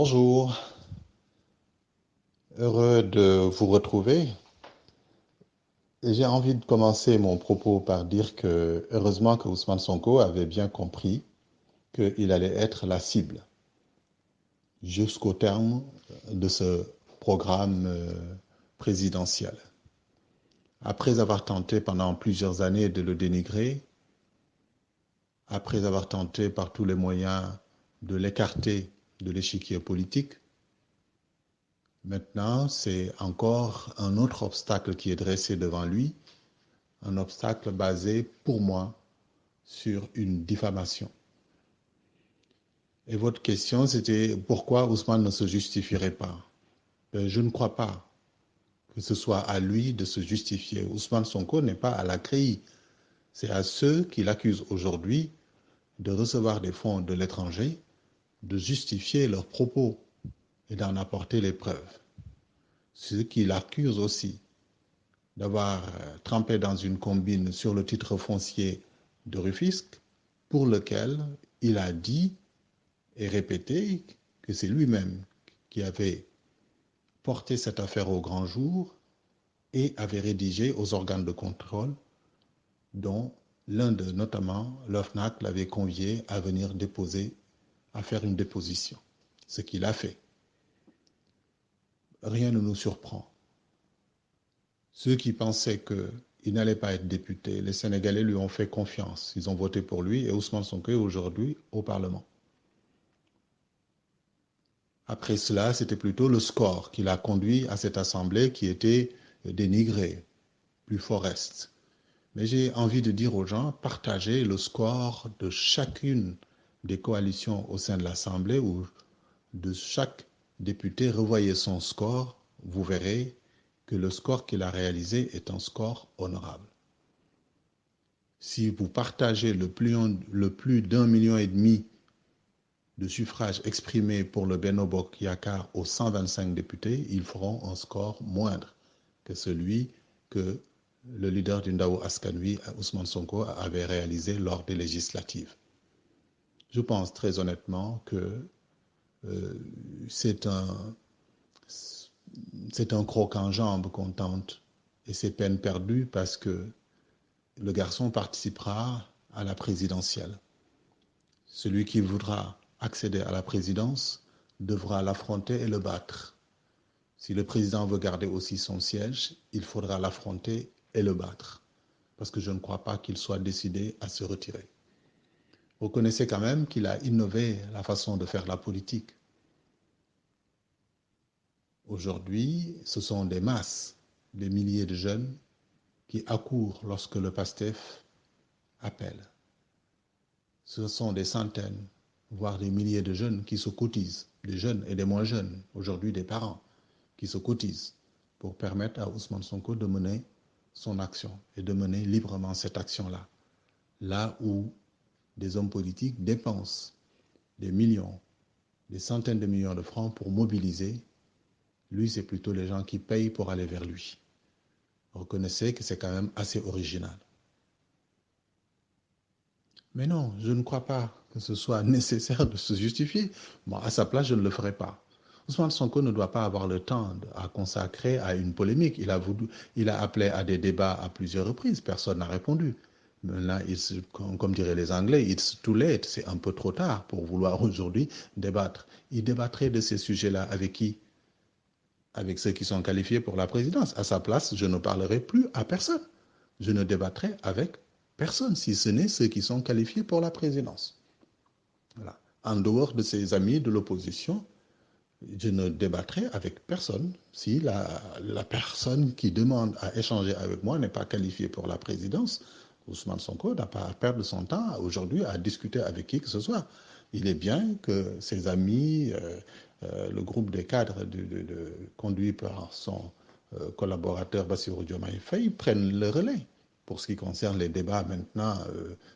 Bonjour, heureux de vous retrouver. Et j'ai envie de commencer mon propos par dire que heureusement que Ousmane Sonko avait bien compris qu'il allait être la cible jusqu'au terme de ce programme présidentiel. Après avoir tenté pendant plusieurs années de le dénigrer, après avoir tenté par tous les moyens de l'écarter de l'échiquier politique, maintenant, c'est encore un autre obstacle qui est dressé devant lui, un obstacle basé, pour moi, sur une diffamation. Et votre question, c'était pourquoi Ousmane ne se justifierait pas? Je ne crois pas que ce soit à lui de se justifier. Ousmane Sonko n'est pas à la CREI. C'est à ceux qui l'accusent aujourd'hui de recevoir des fonds de l'étranger, de justifier leurs propos et d'en apporter les preuves. Ceux qui l'accusent aussi d'avoir trempé dans une combine sur le titre foncier de Rufisque, pour lequel il a dit et répété que c'est lui-même qui avait porté cette affaire au grand jour et avait rédigé aux organes de contrôle, dont l'un d'eux, notamment l'OFNAC, l'avait convié à venir déposer, à faire une déposition, ce qu'il a fait. Rien ne nous surprend. Ceux qui pensaient qu'il n'allait pas être député, les Sénégalais lui ont fait confiance. Ils ont voté pour lui et Ousmane Sonko est aujourd'hui au Parlement. Après cela, c'était plutôt le score qui l'a conduit à cette assemblée qui était dénigrée, plus foreste. Mais j'ai envie de dire aux gens, partagez le score de chacune des coalitions au sein de l'Assemblée ou de chaque député, revoyez son score, vous verrez que le score qu'il a réalisé est un score honorable. Si vous partagez le plus d'1,5 million de suffrages exprimés pour le Benno Bokk Yakaar aux 125 députés, ils feront un score moindre que celui que le leader du Ndaw Askan Wi, Ousmane Sonko, avait réalisé lors des législatives. Je pense très honnêtement que c'est un croc en jambe qu'on tente et c'est peine perdue parce que le garçon participera à la présidentielle. Celui qui voudra accéder à la présidence devra l'affronter et le battre. Si le président veut garder aussi son siège, il faudra l'affronter et le battre, parce que je ne crois pas qu'il soit décidé à se retirer. Vous connaissez quand même qu'il a innové la façon de faire la politique. Aujourd'hui, ce sont des masses, des milliers de jeunes qui accourent lorsque le PASTEF appelle. Ce sont des centaines, voire des milliers de jeunes qui se cotisent, des jeunes et des moins jeunes, aujourd'hui des parents, qui se cotisent pour permettre à Ousmane Sonko de mener son action et de mener librement cette action-là. Là où des hommes politiques dépensent des millions, des centaines de millions de francs pour mobiliser, lui, c'est plutôt les gens qui payent pour aller vers lui. Reconnaissez que c'est quand même assez original. Mais non, je ne crois pas que ce soit nécessaire de se justifier. Moi, à sa place, je ne le ferai pas. Ousmane Sonko ne doit pas avoir le temps à consacrer à une polémique. Il a appelé à des débats à plusieurs reprises. Personne n'a répondu. Là, comme diraient les Anglais, it's too late. C'est un peu trop tard pour vouloir aujourd'hui débattre. Il débattrait de ces sujets-là avec qui? Avec ceux qui sont qualifiés pour la présidence. À sa place, je ne parlerai plus à personne. Je ne débattrai avec personne, si ce n'est ceux qui sont qualifiés pour la présidence. Voilà. En dehors de ses amis de l'opposition, je ne débattrai avec personne si la personne qui demande à échanger avec moi n'est pas qualifiée pour la présidence. Ousmane Sonko n'a pas à perdre son temps aujourd'hui à discuter avec qui que ce soit. Il est bien que ses amis, le groupe des cadres conduit par son collaborateur Bassirou Diomaye Faye prennent le relais. Pour ce qui concerne les débats maintenant,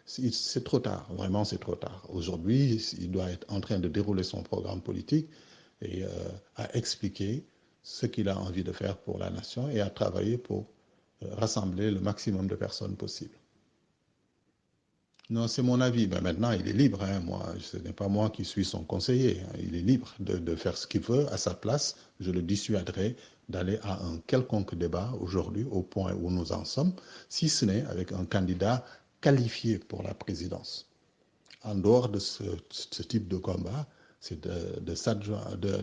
c'est trop tard, vraiment c'est trop tard. Aujourd'hui, il doit être en train de dérouler son programme politique et à expliquer ce qu'il a envie de faire pour la nation et à travailler pour rassembler le maximum de personnes possible. Non, c'est mon avis. Ben maintenant, il est libre. Hein. Moi, ce n'est pas moi qui suis son conseiller. Hein. Il est libre de faire ce qu'il veut à sa place. Je le dissuaderai d'aller à un quelconque débat aujourd'hui, au point où nous en sommes, si ce n'est avec un candidat qualifié pour la présidence. En dehors de ce type de combat, c'est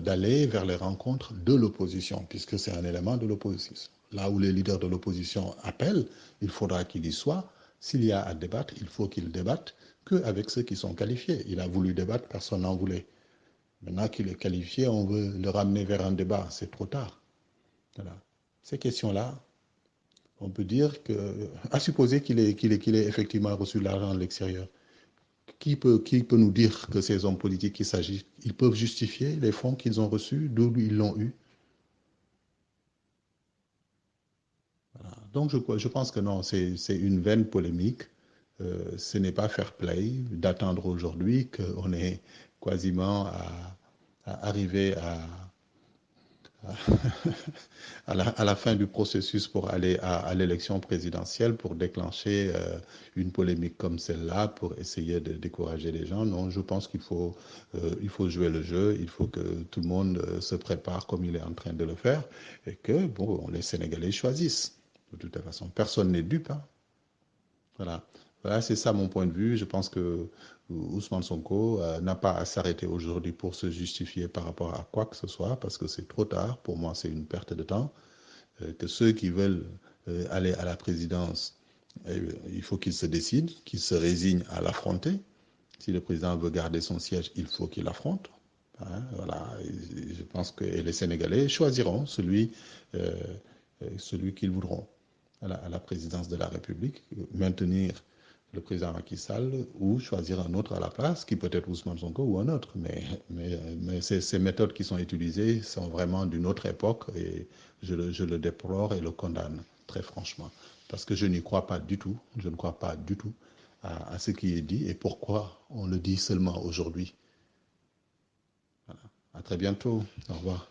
d'aller vers les rencontres de l'opposition, puisque c'est un élément de l'opposition. Là où les leaders de l'opposition appellent, il faudra qu'il y soit. S'il y a à débattre, il faut qu'il débatte qu'avec ceux qui sont qualifiés. Il a voulu débattre, personne n'en voulait. Maintenant qu'il est qualifié, on veut le ramener vers un débat, c'est trop tard. Voilà. Ces questions-là, on peut dire que, à supposer qu'il ait effectivement reçu de l'argent de l'extérieur, qui peut nous dire que ces hommes politiques qu'il s'agit, ils peuvent justifier les fonds qu'ils ont reçus, d'où ils l'ont eu? Voilà. Donc je pense que non, c'est une vaine polémique. Ce n'est pas fair play d'attendre aujourd'hui qu'on est quasiment à arriver à la fin du processus pour aller à l'élection présidentielle, pour déclencher une polémique comme celle-là, pour essayer de décourager les gens. Non, je pense il faut jouer le jeu, il faut que tout le monde se prépare comme il est en train de le faire, et que bon, les Sénégalais choisissent. De toute façon, personne n'est dupe. Hein. Voilà. Voilà, c'est ça mon point de vue. Je pense que Ousmane Sonko n'a pas à s'arrêter aujourd'hui pour se justifier par rapport à quoi que ce soit, parce que c'est trop tard. Pour moi, c'est une perte de temps. Que ceux qui veulent aller à la présidence, il faut qu'ils se décident, qu'ils se résignent à l'affronter. Si le président veut garder son siège, il faut qu'il l'affronte. Hein, voilà. Et je pense que les Sénégalais choisiront celui qu'ils voudront à la présidence de la République, maintenir le président Macky Sall ou choisir un autre à la place, qui peut être Ousmane Sonko ou un autre. Mais ces méthodes qui sont utilisées sont vraiment d'une autre époque et je le déplore et le condamne, très franchement. Parce que je n'y crois pas du tout, je ne crois pas du tout à ce qui est dit et pourquoi on le dit seulement aujourd'hui. Voilà. À très bientôt. Au revoir.